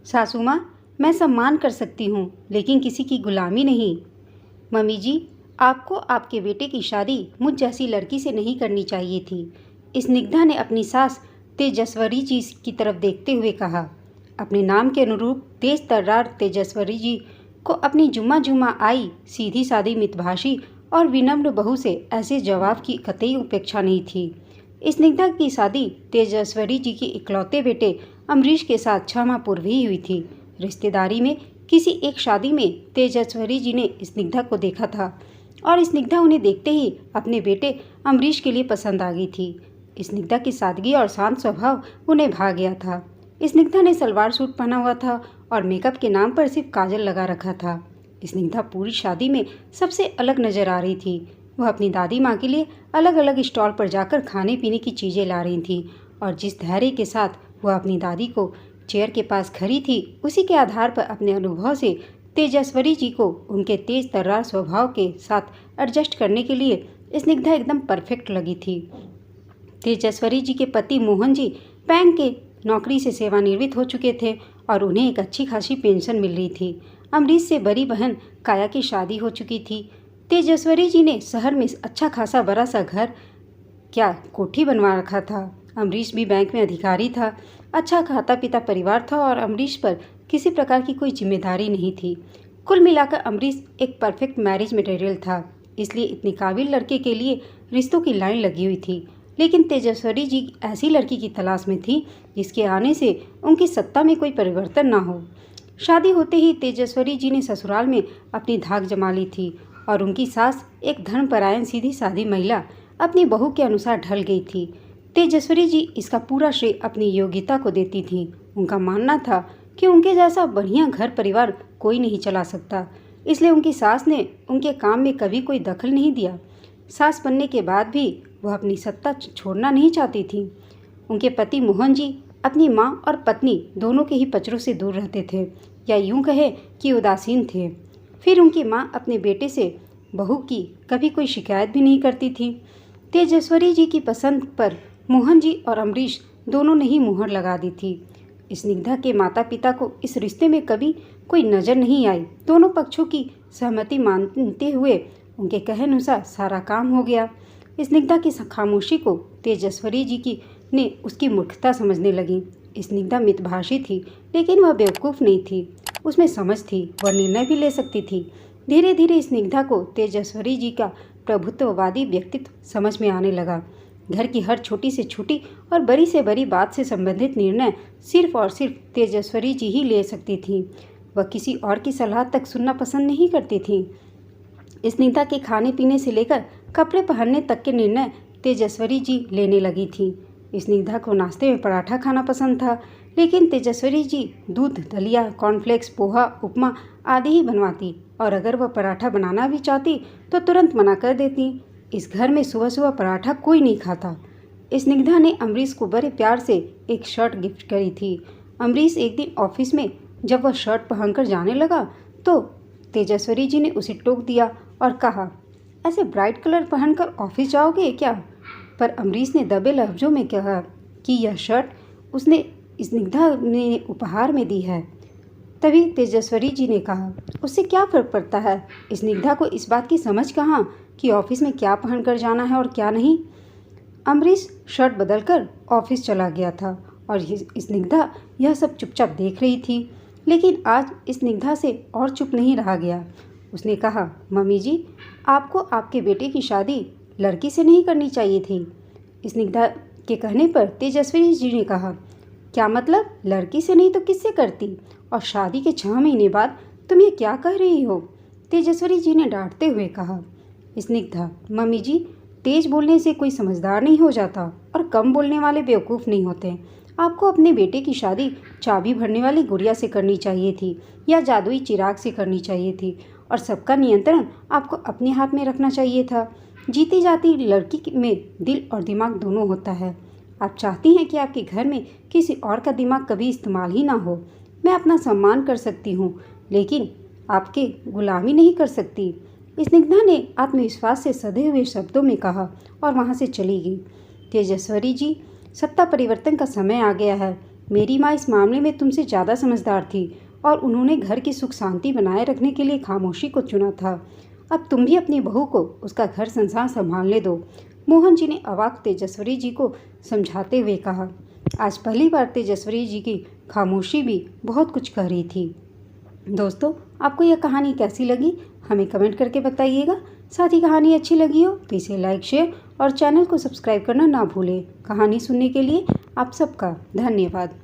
सासू माँ, मैं सम्मान कर सकती हूँ, लेकिन किसी की गुलामी नहीं। मम्मी जी, आपको आपके बेटे की शादी मुझ जैसी लड़की से नहीं करनी चाहिए थी। स्निग्धा ने अपनी सास तेजस्वरी जी की तरफ देखते हुए कहा। अपने नाम के अनुरूप तेज तर्रार तेजस्वरी जी को अपनी जुम्मा जुम्मा आई सीधी सादी मितभाषी और विनम्र बहू से ऐसे जवाब की कतई उपेक्षा नहीं थी। स्निग्धा की शादी तेजस्वरी जी के इकलौते बेटे अमरीश के साथ 6 माह पूर्व ही हुई थी। रिश्तेदारी में किसी एक शादी में तेजस्वरी जी ने स्निग्धा को देखा था और स्निग्धा उन्हें देखते ही अपने बेटे अमरीश के लिए पसंद आ गई थी। स्निग्धा की सादगी और शांत स्वभाव उन्हें भा गया था। स्निग्धा ने सलवार सूट पहना हुआ था और मेकअप के नाम पर सिर्फ काजल लगा रखा था। स्निग्धा पूरी शादी में सबसे अलग नजर आ रही थी। वह अपनी दादी माँ के लिए अलग अलग स्टॉल पर जाकर खाने पीने की चीज़ें ला रही थी और जिस धैर्य के साथ वह अपनी दादी को चेयर के पास खड़ी थी, उसी के आधार पर अपने अनुभव से तेजस्वरी जी को उनके तेज तर्रार स्वभाव के साथ एडजस्ट करने के लिए स्निग्धा एकदम परफेक्ट लगी थी। तेजस्वरी जी के पति मोहन जी बैंक के नौकरी से सेवानिवृत्त हो चुके थे और उन्हें एक अच्छी खासी पेंशन मिल रही थी। अमरीश से बड़ी बहन काया की शादी हो चुकी थी। तेजस्वरी जी ने शहर में अच्छा खासा बड़ा सा घर, क्या कोठी बनवा रखा था। अमरीश भी बैंक में अधिकारी था। अच्छा खाता पीता परिवार था और अमरीश पर किसी प्रकार की कोई जिम्मेदारी नहीं थी। कुल मिलाकर अमरीश एक परफेक्ट मैरिज मटेरियल था। इसलिए इतनी काबिल लड़के के लिए रिश्तों की लाइन लगी हुई थी। लेकिन तेजस्वरी जी ऐसी लड़की की तलाश में थी जिसके आने से उनकी सत्ता में कोई परिवर्तन ना हो। शादी होते ही तेजस्वरी जी ने ससुराल में अपनी धाक जमा ली थी और उनकी सास एक धर्मपरायण सीधी सादी महिला अपनी बहू के अनुसार ढल गई थी। तेजस्वरी जी इसका पूरा श्रेय अपनी योग्यता को देती थीं। उनका मानना था कि उनके जैसा बढ़िया घर परिवार कोई नहीं चला सकता, इसलिए उनकी सास ने उनके काम में कभी कोई दखल नहीं दिया। सास बनने के बाद भी वह अपनी सत्ता छोड़ना नहीं चाहती थी। उनके पति मोहन जी अपनी माँ और पत्नी दोनों के ही पचरों से दूर रहते थे, या यूं कहे कि उदासीन थे। फिर उनकी माँ अपने बेटे से बहू की कभी कोई शिकायत भी नहीं करती थी। तेजस्वरी जी की पसंद पर मोहन जी और अमरीश दोनों ने ही मुहर लगा दी थी। स्निग्धा के माता पिता को इस रिश्ते में कभी कोई नज़र नहीं आई। दोनों पक्षों की सहमति मानते हुए उनके कहे अनुसार सारा काम हो गया। स्निग्धा की खामोशी को तेजस्वरी जी की ने उसकी मूर्खता समझने लगी। स्निग्धा मितभाषी थी, लेकिन वह बेवकूफ़ नहीं थी। उसमें समझ थी, वह निर्णय भी ले सकती थी। धीरे धीरे स्निग्धा को तेजस्वरी जी का प्रभुत्ववादी व्यक्तित्व समझ में आने लगा। घर की हर छोटी से छोटी और बड़ी से बड़ी बात से संबंधित निर्णय सिर्फ और सिर्फ तेजस्वरी जी ही ले सकती थी। वह किसी और की सलाह तक सुनना पसंद नहीं करती थी। स्निग्धा के खाने पीने से लेकर कपड़े पहनने तक के निर्णय तेजस्वरी जी लेने लगी थी। स्निग्धा को नाश्ते में पराठा खाना पसंद था, लेकिन तेजस्वरी जी दूध, दलिया, कॉर्नफ्लेक्स, पोहा, उपमा आदि ही बनवाती और अगर वह पराठा बनाना भी चाहती तो तुरंत मना कर देती। इस घर में सुबह सुबह पराठा कोई नहीं खाता। स्निग्धा ने अमरीश को बड़े प्यार से एक शर्ट गिफ्ट करी थी। अमरीश एक दिन ऑफिस में जब वह शर्ट पहनकर जाने लगा तो तेजस्वरी जी ने उसे टोक दिया और कहा, ऐसे ब्राइट कलर पहनकर ऑफिस जाओगे क्या? पर अमरीश ने दबे लफ्जों में कहा कि यह शर्ट उसने स्निग्धा ने उपहार में दी है। तभी तेजस्वरी जी ने कहा, उससे क्या फ़र्क पड़ता है? स्निग्धा को इस बात की समझ कहाँ कि ऑफिस में क्या पहनकर जाना है और क्या नहीं। अमरीश शर्ट बदलकर ऑफिस चला गया था और स्निग्धा यह सब चुपचाप देख रही थी। लेकिन आज स्निग्धा से और चुप नहीं रहा गया। उसने कहा, मम्मी जी, आपको आपके बेटे की शादी लड़की से नहीं करनी चाहिए थी। स्निग्धा के कहने पर तेजस्वरी जी ने कहा, क्या मतलब? लड़की से नहीं तो किससे करती? और शादी के 6 महीने बाद तुम ये क्या कह रही हो? तेजस्वरी जी ने डांटते हुए कहा। स्निग्धा, मम्मी जी, तेज बोलने से कोई समझदार नहीं हो जाता और कम बोलने वाले बेवकूफ़ नहीं होते। आपको अपने बेटे की शादी चाबी भरने वाली गुड़िया से करनी चाहिए थी या जादुई चिराग से करनी चाहिए थी और सबका नियंत्रण आपको अपने हाथ में रखना चाहिए था। जीती जाती लड़की में दिल और दिमाग दोनों होता है। आप चाहती हैं कि आपके घर में किसी और का दिमाग कभी इस्तेमाल ही ना हो। मैं अपना सम्मान कर सकती हूँ, लेकिन आपके गुलामी नहीं कर सकती। स्निग्धा ने आत्मविश्वास से सधे हुए शब्दों में कहा और वहाँ से चली गई। तेजस्वरी जी, सत्ता परिवर्तन का समय आ गया है। मेरी माँ इस मामले में तुमसे ज़्यादा समझदार थी और उन्होंने घर की सुख शांति बनाए रखने के लिए खामोशी को चुना था। अब तुम भी अपनी बहू को उसका घर संसार संभालने दो। मोहन जी ने अवाक तेजस्वी जी को समझाते हुए कहा। आज पहली बार तेजस्वी जी की खामोशी भी बहुत कुछ कह रही थी। दोस्तों, आपको यह कहानी कैसी लगी हमें कमेंट करके बताइएगा। साथ ही कहानी अच्छी लगी हो तो इसे लाइक, शेयर और चैनल को सब्सक्राइब करना ना भूलें। कहानी सुनने के लिए आप सबका धन्यवाद।